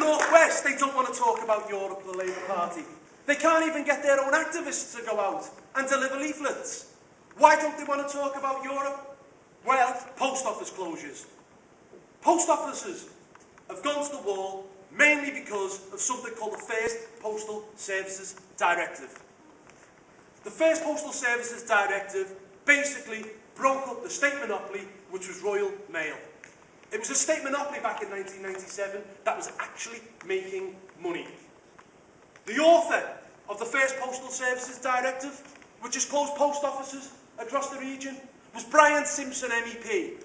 North West, they don't want to talk about Europe, the Labour Party. They can't even get their own activists to go out and deliver leaflets. Why don't they want to talk about Europe? Well, post office closures. Post offices have gone to the wall mainly because of something called the First Postal Services Directive. The First Postal Services Directive basically broke up the state monopoly, which was Royal Mail. It was a state monopoly back in 1997 that was actually making money. The author of the First Postal Services Directive, which has closed post offices across the region, was Brian Simpson MEP,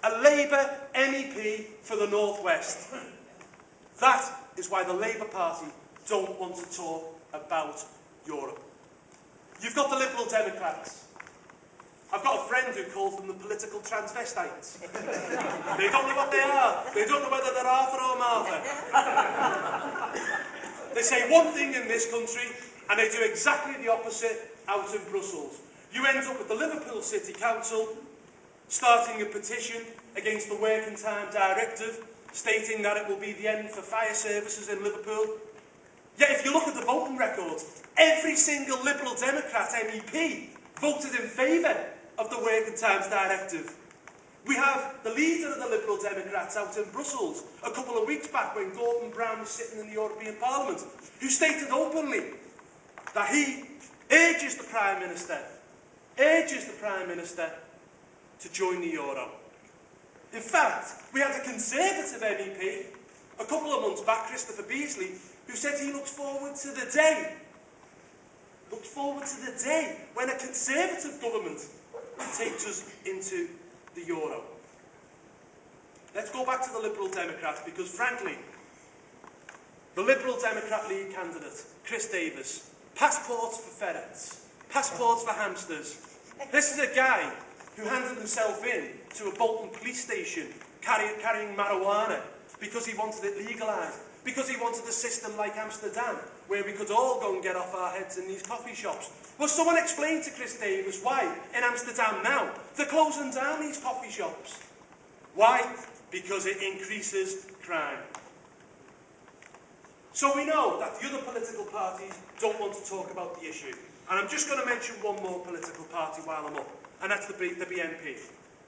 a Labour MEP for the North West. That is why the Labour Party don't want to talk about Europe. You've got the Liberal Democrats. I've got a friend who calls them the political transvestites. They don't know what they are. They don't know whether they're Arthur or Martha. They say one thing in this country and they do exactly the opposite out in Brussels. You end up with the Liverpool City Council starting a petition against the Working Time Directive, stating that it will be the end for fire services in Liverpool. Yet if you look at the voting records, every single Liberal Democrat MEP voted in favour of the Working Times Directive. We have the leader of the Liberal Democrats out in Brussels a couple of weeks back when Gordon Brown was sitting in the European Parliament, who stated openly that he urges the Prime Minister to join the Euro. In fact, we had a Conservative MEP a couple of months back, Christopher Beasley, who said he looks forward to the day when a Conservative government takes us into the Euro. Let's go back to the Liberal Democrats, because frankly, the Liberal Democrat lead candidate, Chris Davis, passports for ferrets, passports for hamsters. This is a guy who handed himself in to a Bolton police station carrying marijuana because he wanted it legalised, because he wanted a system like Amsterdam, where we could all go and get off our heads in these coffee shops. Well, someone explained to Chris Davis why, in Amsterdam now, they're closing down these coffee shops. Why? Because it increases crime. So we know that the other political parties don't want to talk about the issue. And I'm just going to mention one more political party while I'm up, and that's the BNP.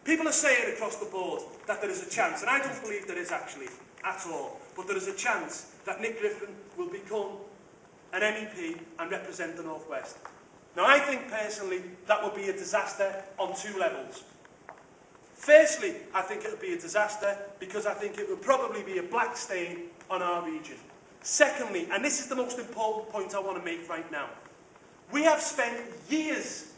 People are saying across the board that there is a chance, and I don't believe there is actually, at all, but there is a chance that Nick Griffin will become an MEP and represent the North West. Now, I think personally that would be a disaster on two levels. Firstly, I think it would be a disaster because I think it would probably be a black stain on our region. Secondly, and this is the most important point I want to make right now, we have spent years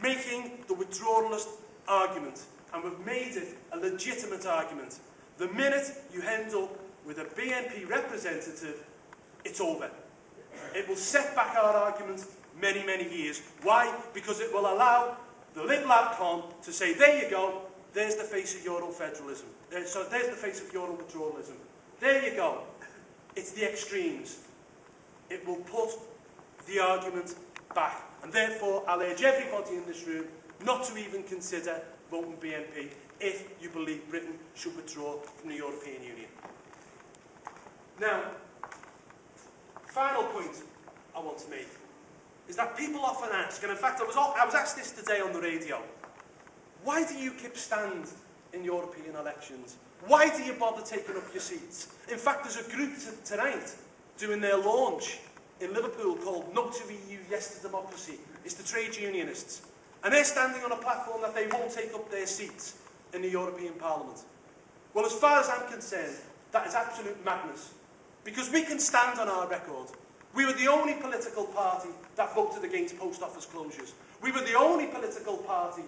making the withdrawalist argument, and we've made it a legitimate argument. The minute you end up with a BNP representative, it's over. It will set back our argument many, many years. Why? Because it will allow the Liberal outcome to say, there you go, there's the face of Euro federalism. There's the face of Euro withdrawalism. There you go. It's the extremes. It will put the argument back. And therefore, I'll urge everybody in this room not to even consider voting BNP if you believe Britain should withdraw from the European Union. Now, final point I want to make is that people often ask, and in fact I was asked this today on the radio, why do UKIP stand in European elections? Why do you bother taking up your seats? In fact, there's a group tonight doing their launch in Liverpool called No to EU, Yes to Democracy. It's the trade unionists. And they're standing on a platform that they won't take up their seats in the European Parliament. Well, as far as I'm concerned, that is absolute madness. Because we can stand on our record. We were the only political party that voted against post office closures. We were the only political party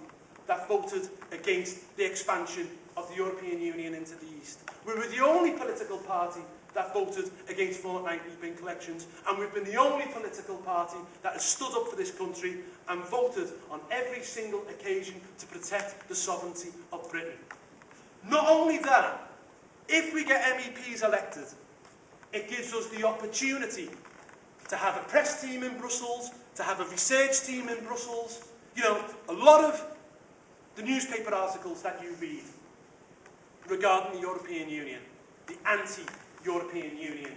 that voted against the expansion of the European Union into the East. We were the only political party that voted against fortnightly bin collections, and we've been the only political party that has stood up for this country and voted on every single occasion to protect the sovereignty of Britain. Not only that, if we get MEPs elected, it gives us the opportunity to have a press team in Brussels, to have a research team in Brussels. You know, a lot of the newspaper articles that you read regarding the European Union, the anti-European Union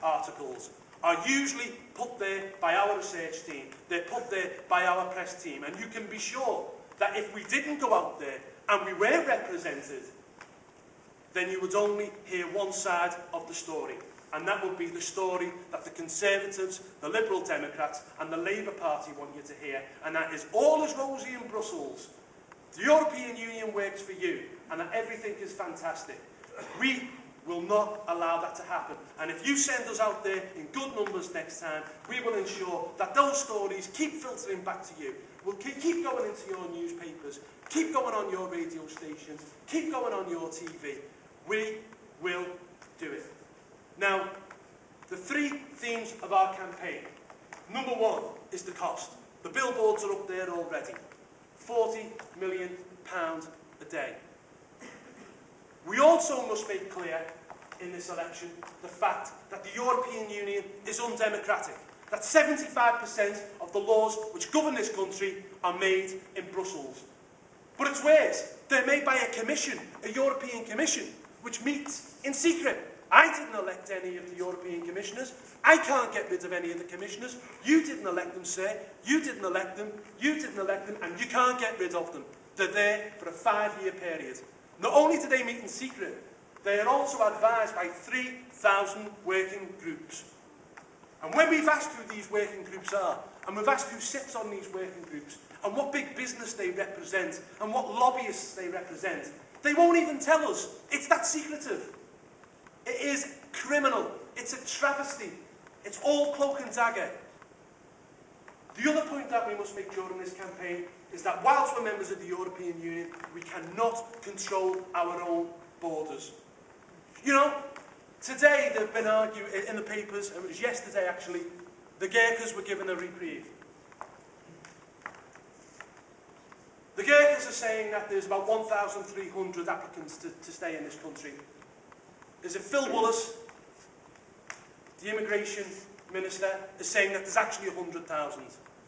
articles are usually put there by our research team. They're put there by our press team. And you can be sure that if we didn't go out there and we weren't represented, then you would only hear one side of the story. And that would be the story that the Conservatives, the Liberal Democrats and the Labour Party want you to hear. And that is all is rosy in Brussels. The European Union works for you and that everything is fantastic. We will not allow that to happen. And if you send us out there in good numbers next time, we will ensure that those stories keep filtering back to you. We'll keep going into your newspapers, keep going on your radio stations, keep going on your TV. We will do it. Now, the three themes of our campaign. Number one is the cost. The billboards are up there already. £40 million a day. We also must make clear in this election the fact that the European Union is undemocratic. That 75% of the laws which govern this country are made in Brussels. But it's worse. They're made by a commission, a European Commission, which meets in secret. I didn't elect any of the European Commissioners. I can't get rid of any of the Commissioners. You didn't elect them, sir. You didn't elect them. You didn't elect them, and you can't get rid of them. They're there for a 5-year period. Not only do they meet in secret, they are also advised by 3,000 working groups. And when we've asked who these working groups are, and we've asked who sits on these working groups, and what big business they represent, and what lobbyists they represent, they won't even tell us. It's that secretive. It is criminal. It's a travesty. It's all cloak and dagger. The other point that we must make during this campaign is that whilst we're members of the European Union, we cannot control our own borders. You know, today they've been arguing in the papers, and it was yesterday actually, the Gurkhas were given a reprieve. The Gurkhas are saying that there's about 1,300 applicants to stay in this country. There's a Phil Wallace, the immigration minister, is saying that there's actually 100,000.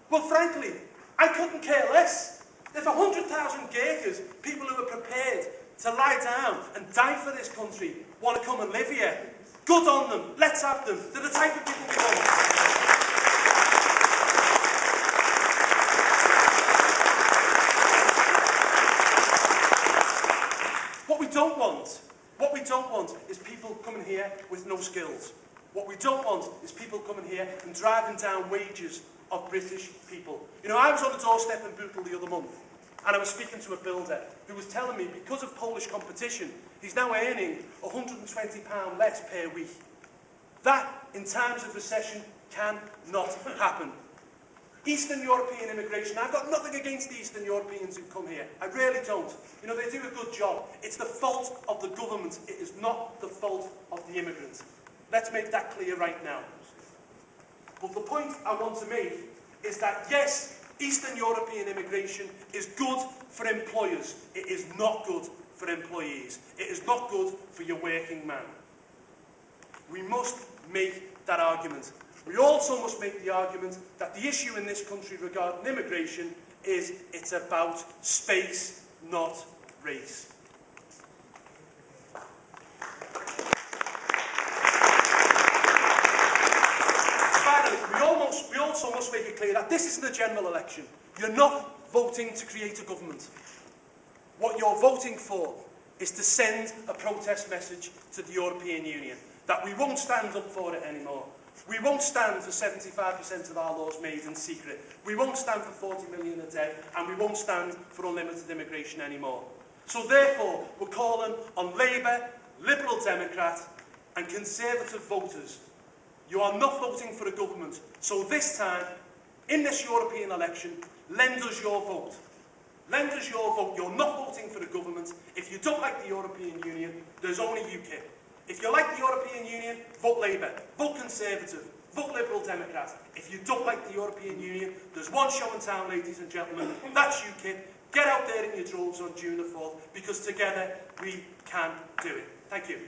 Well, frankly, I couldn't care less. If 100,000 Gurkhas, people who are prepared to lie down and die for this country, want to come and live here, good on them. Let's have them. They're the type of people we want. What we don't want is people coming here with no skills. What we don't want is people coming here and driving down wages of British people. You know, I was on the doorstep in Bootle the other month, and I was speaking to a builder who was telling me because of Polish competition, he's now earning £120 less per week. That, in times of recession, cannot happen. Eastern European immigration, I've got nothing against the Eastern Europeans who come here. I really don't. You know, they do a good job. It's the fault of the government. It is not the fault of the immigrants. Let's make that clear right now. But the point I want to make is that, yes, Eastern European immigration is good for employers. It is not good for employees. It is not good for your working man. We must make that argument. We also must make the argument that the issue in this country regarding immigration is it's about space, not race. Finally, we also must make it clear that this isn't a general election. You're not voting to create a government. What you're voting for is to send a protest message to the European Union, that we won't stand up for it anymore. We won't stand for 75% of our laws made in secret. We won't stand for 40 million a day, and we won't stand for unlimited immigration anymore. So therefore, we're calling on Labour, Liberal Democrat and Conservative voters. You are not voting for a government. So this time, in this European election, lend us your vote. Lend us your vote. You're not voting for a government. If you don't like the European Union, there's only UKIP. If you like the European Union, vote Labour, vote Conservative, vote Liberal Democrat. If you don't like the European Union, there's one show in town, ladies and gentlemen, that's UKIP. Get out there in your droves on June the 4th, because together we can do it. Thank you.